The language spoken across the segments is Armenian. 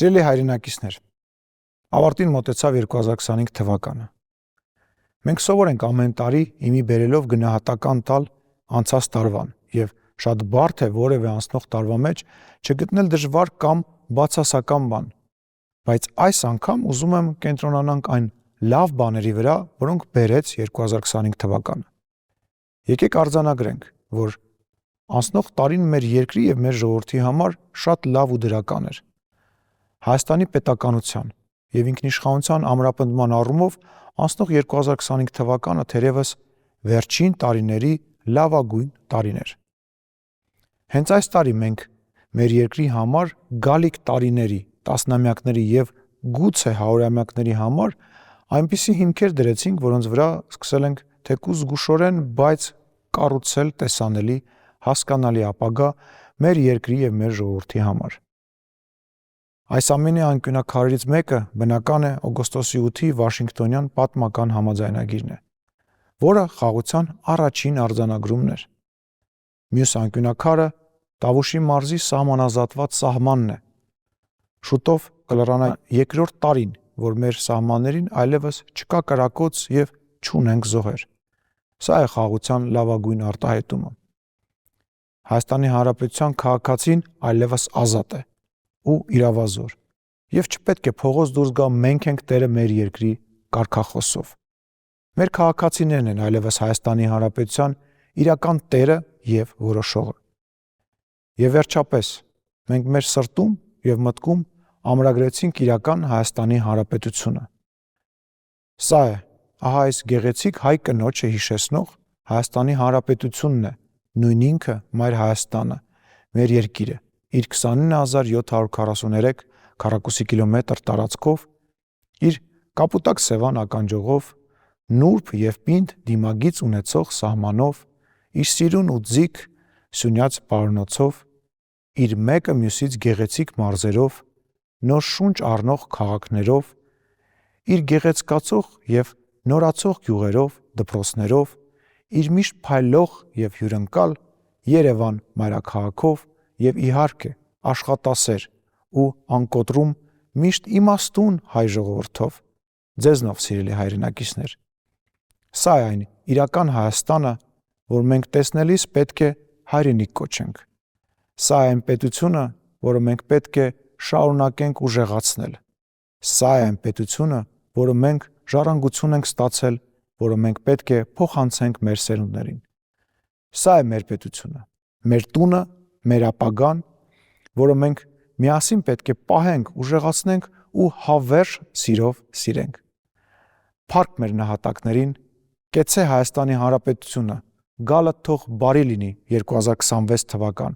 Սիրելի հայրենակիցներ, ավարտին մոտեցավ 2025 թվականը։ Մենք սովոր ենք ամեն տարի իմի բերելով գնահատական տալ անցած տարվան եւ շատ բարդ է որևէ անցնող տարվա մեջ չգտնել դժվար կամ բացասական բան, բայց այս անգամ ուզում եմ կենտրոնանանք այն լավ բաների վրա, որոնք բերեց 2025 թվականը։ Եկեք արձանագրենք, որ անցնող տարին մեր երկրի եւ մեր ժողովրդի համար շատ լավ ու դրական էր։ Հայաստանի պետականության եւ ինքնիշխանության ամրապնդման առումով անցնող 2025 թվականը թերևս վերջին տարիների լավագույն տարին էր։ Հենց այս տարի մենք մեր երկրի համար գալիք տարիների, տասնամյակների եւ գուցե հարյուրամյակների համար այնպիսի հիմքեր դրեցինք, որոնց վրա սկսել ենք թեկուզ զգուշորեն, բայց կառուցել տեսանելի, հասկանալի ապագա մեր երկրի եւ մեր ժողովրդի համար։ Այս ամենի անկյունաքարերից մեկը բնական է օգոստոսի 8-ի Վաշինգտոնյան պատմական համաձայնագիրն է, որը խաղաղության առաջին արձանագրումն էր։ Մյուս անկյունաքարը Տավուշի մարզի սահմանազատված սահմանն է։ Շուտով կլրանա երկրորդ տարին, որ մեր սահմաններին այլևս չկա կրակոց եւ չունենք զոհեր։ Սա է խաղաղության լավագույն արտահայտումը։ Հայաստանի Հանրապետության քաղաքացին այլևս ազատ է ու իրավազոր, եւ չպետք է փողոց դուրս գա մենք ենք տերը մեր երկրի կարգախոսով։ Մեր քաղաքացիներն են այլևս Հայաստանի Հանրապետության իրական տերը եւ որոշողը։ Եվ վերջապես, մենք մեր սրտում եւ մտքում ամրագրեցինք իրական Հայաստանի Հանրապետությունը։ Սա է, ահա այս գեղեցիկ հայ կնոջը հիշեցնող Հայաստանի Հանրապետությունն է, նույն ինքը Մայր Հայաստանը, մեր երկիրը, իր 29743 քառակուսի կիլոմետր տարածքով, իր կապուտակ սևան ականջողով, նուրբ եւ պինդ դիմագիծ ունեցող սահմանով, իր սիրուն ու ձիգ սյունյաց պարոնոցով, իր մեկը մյուսից գեղեցիկ մարզերով, նոր շունչ առնող քաղաքներով, իր գեղեցկացող եւ նորացող գյուղերով, դպրոցներով, իր միշտ փայլող եւ հյուրընկալ Երևան մայրաքաղաքով եւ իհարկե աշխատասեր ու անկոտրում միշտ իմաստուն հայ ժողովրդով, ձեզնով սիրելի հայրենակիցներ։ Սա է այն իրական Հայաստանը, որ մենք տեսնելիս պետք է հայրենիք կոչենք։ Սա է այն պետությունը, որը մենք պետք է շարունակենք ուժեղացնել։ Սա է այն պետությունը, որը մենք ժառանգություն ենք ստացել, որը մենք պետք է փոխանցենք մեր սերունդներին։ Սա է մեր պետությունը, մեր տունը, մեր ապագան, որը մենք միասին պետք է պահենք, ուժեղացնենք ու հավերժ սիրով սիրենք։ Փառք մեր նահատակներին, կեցցե Հայաստանի Հանրապետությունը, գալը թող բարի լինի 2026 թվական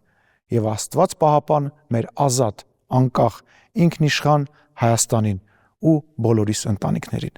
եւ Աստված պահապան մեր ազատ, անկախ, ինքնիշխան Հայաստանին ու բոլորիս ընտանիքներին։